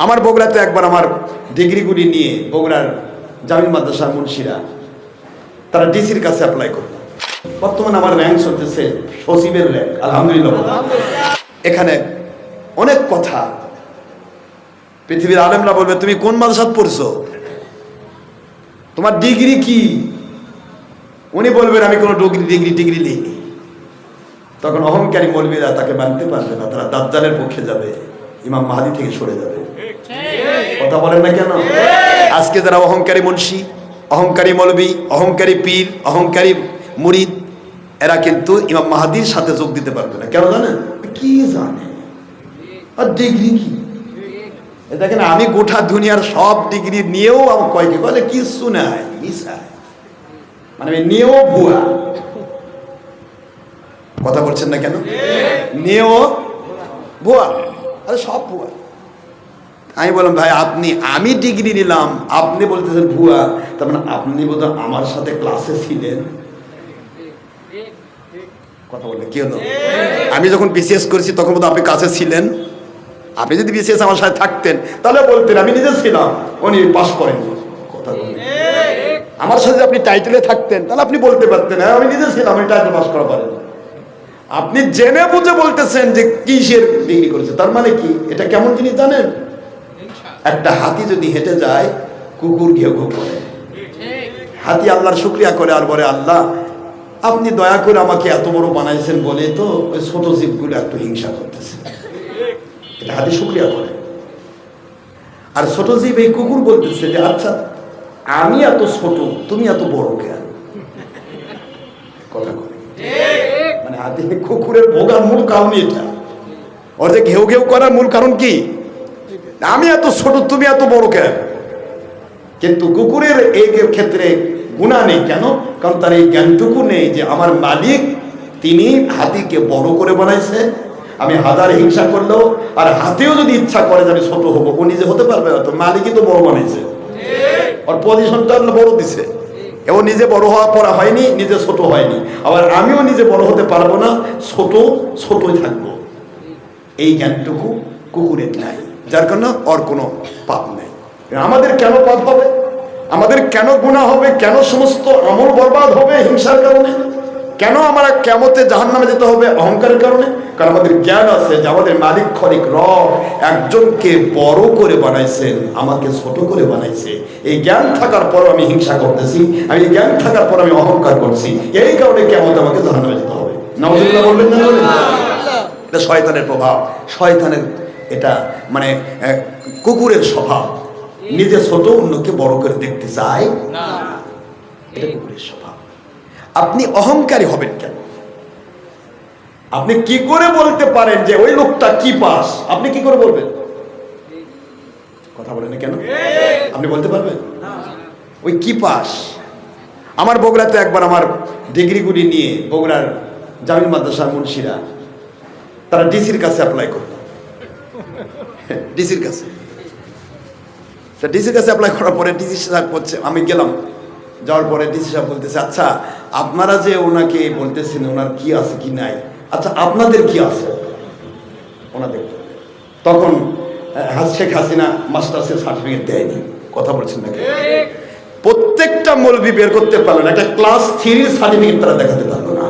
আমার বগুড়াতে একবার আমার ডিগ্রিগুলি নিয়ে বগুড়ার জামিল মাদ্রাসার মুন্সিরা তারা ডিসির কাছে অ্যাপ্লাই করলো। বর্তমানে আমার র্যাঙ্ক চলতেছে সচিবের র্যাঙ্ক, আলহামদুলিল্লাহ। এখানে অনেক কথা পৃথিবীর আলেমরা বলবে তুমি কোন মাদ্রাসাত পড়ছো, তোমার ডিগ্রি কি? উনি বলবেন আমি কোনো ডিগ্রি নেইনি। তখন অহংকারী মৌলবীরা তাকে মানতে পারবে না, তারা দাজ্জালের পক্ষে যাবে, ইমাম মাহদী থেকে সরে যাবে। কথা বলেন না কেন? আজকে যারা অহংকারী মুন্সি, অহংকারী মৌলবী, অহংকারী পীর, অহংকারী মুরিদ, এরা কিন্তু ইমাম মাহদীর সাথে যোগ দিতে পারবে না। কেন জানেন? কি জানে আর ডিগ্রি কি? দেখেন আমি গোটা দুনিয়ার সব ডিগ্রি নিয়েও আমার কয়েকে বলে কিছু নাই, মানে আমি নিয়েও ভুয়া। কথা বলছেন না কেন? নিয়েও ভুয়া, আরে সব ভুয়া। আমি বললাম ভাই আমি ডিগ্রি নিলাম, আপনি বলতেছেন ভুয়া, তার মানে আপনি বোধহয় আমার সাথে ক্লাসে ছিলেন। কথা বললেন কি হলো? আমি যখন বিসিএস করেছি তখন বোধহয় আপনি কাছে ছিলেন। আপনি যদি বিসিএস আমার সাথে থাকতেন তাহলে বলতেন আমি নিজে ছিলাম, উনি পাস করেননি। কথা বললেন। আমার সাথে আপনি টাইটেলে থাকতেন তাহলে আপনি বলতে পারতেন হ্যাঁ আমি নিজে ছিলাম, আমি টাইটেল পাস করা পারেন। আপনি জেনে বুঝে বলতেছেন যে কিসের ডিগ্রি করেছে, তার মানে কি? এটা কেমন জিনিস জানেন? একটা হাতি যদি হেঁটে যায়, কুকুর ঘেউ ঘেউ করে। হাতি আল্লাহর শুকরিয়া করে আর বলে আল্লাহ আপনি দয়া করে আমাকে এত বড় বানাইছেন বলে তো ওই ছোট জীবগুলো একটু হিংসা করতেছে। এটা হাতি শুকরিয়া করে। আর ছোট জীব এই কুকুর বলতেছে যে আচ্ছা আমি এত ছোট, তুমি এত বড় কেন? কথা বলে মানে হাতি কুকুরের ভোগার মূল কারণ এটা। ওর যে ঘেউ ঘেউ করার মূল কারণ কি? আমি এত ছোট, তুমি এত বড় কেন? কিন্তু কুকুরের এই ক্ষেত্রে গুনাহ নেই। কেন? কারণ তার এই জ্ঞানটুকু নেই যে আমার মালিক তিনি হাতিকে বড় করে বানাইছে। আমি হাজার হিংসা করলেও আর হাতিও যদি ইচ্ছা করে যে আমি ছোট হবো, ও নিজে হতে পারবে না, তো মালিকই তো বড় বানাইছে, ওর পজিশনটা বড় দিছে। ও নিজে বড় হওয়া পড়া হয়নি, নিজে ছোট হয়নি। আবার আমিও নিজে বড় হতে পারবো না, ছোটই থাকবো। এই জ্ঞানটুকু কুকুরের নাই, যার কারণে ওর কোনো পাপ নেই। আমাদের কেন পাপ হবে? আমাদের কেন গুনাহ হবে? কেন সমস্ত আমল বরবাদ হবে হিংসার কারণে? কেন আমরা কিয়ামতে জাহান্নামে যেতে হবে অহংকারের কারণে? কারণ আমাদের জ্ঞান আছে যে আমাদের মালিক খলিক রব একজনকে বড় করে বানাইছেন, আমাকে ছোট করে বানাইছে। এই জ্ঞান থাকার পর আমি হিংসা করতেছি, আমি এই জ্ঞান থাকার পর আমি অহংকার করছি। এই কারণে কিয়ামতে আমাকে জাহান্নামে যেতে হবে। নাউজুবিল্লাহ বলবেন না? এটা শয়তানের প্রভাব, শয়তানের এটা মানে কুকুরের স্বভাব। নিজে ছোট অন্যকে বড় করে দেখতে চায় না, এটা কুকুরের স্বভাব। আপনি অহংকারী হবেন কেন? আপনি কি করে বলতে পারেন যে ওই লোকটা কি পাস? আপনি কি করে বলবেন? কথা বলেন না কেন? আপনি বলতে পারবেন ওই কি পাস? আমার বগুড়াতে একবার আমার ডিগ্রিগুলি নিয়ে বগুড়ার জামিল মাদ্রাসার মুন্সিরা তারা ডিসির কাছে অ্যাপ্লাই করলো। ডিসির কাছে অ্যাপ্লাই করার পরে ডিসি সাহেব বলছে, আমি গেলাম, যাওয়ার পরে ডিসি সাহেব বলতেছে আচ্ছা আপনারা যে ওনাকে বলতেছেন ওনার কি আছে কি নাই, আচ্ছা আপনাদের কি আছে ওনাদের? তখন শেখ হাসিনা মাস্টার্সের সার্টিফিকেট দেয়নি। কথা বলছেন নাকি? প্রত্যেকটা মৌলবি বের করতে পারলো না, একটা ক্লাস 3 সার্টিফিকেট তারা দেখাতে পারলো না।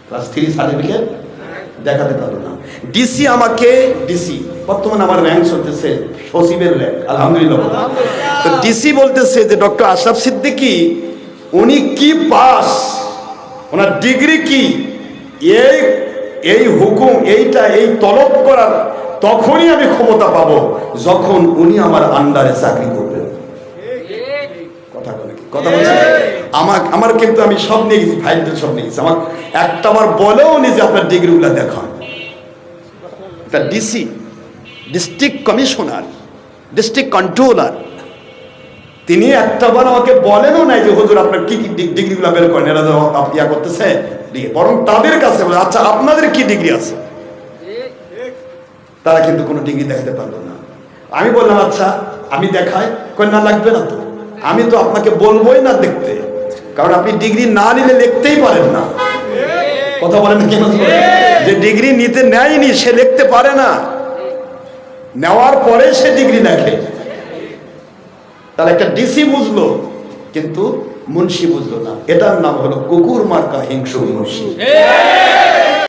ক্লাস 3 সার্টিফিকেট দেখাতে পারলো না। ডিসি বর্তমানে আমার র্যাঙ্ক চলতেছে সচিবের র্যাঙ্ক, আলহামদুলিল্লাহ। তো ডিসি বলতেছে যে ডক্টর আশরাফ সিদ্দিকী উনি কি পাস, ওনার ডিগ্রি কি? এই হুকুম এইটা এই তলব করার তখনই আমি ক্ষমতা পাবো যখন উনি আমার আন্ডারে চাকরি করবেন। কথা বলছি আমার কিন্তু আমি সব নিয়ে গেছি, ফাইল সব নিয়ে গেছি। আমার একটা আমার বলেও নি যে আপনার ডিগ্রিগুলো দেখান। এটা DC, district commissioner, district controller, তিনি একটাবার আমাকে বলেনও নাই যে হুজুর আপনার কি কি ডিগ্রিগুলো বের করেন, এরা ইয়া করতেছে। বরং তাদের কাছে আচ্ছা আপনাদের কি ডিগ্রি আছে? তারা কিন্তু কোনো ডিগ্রি দেখাতে পারলো না। আমি বললাম আচ্ছা আমি দেখাই, কই না লাগবে না, তো আমি তো আপনাকে বলবোই না দেখতে, কারণ আপনি ডিগ্রি না নিলে লিখতেই পারেন না। কথা বলেন কেন? যে ডিগ্রি নিতে নেয়নি সে লিখতে পারে না। নেওয়ার পরে সে ডিগ্রি দেখে। তাহলে একটা ডিসি বুঝলো কিন্তু মুন্সি বুঝলো না, এটার নাম হলো কুকুর মার্কা হিংস্র মুন্সি।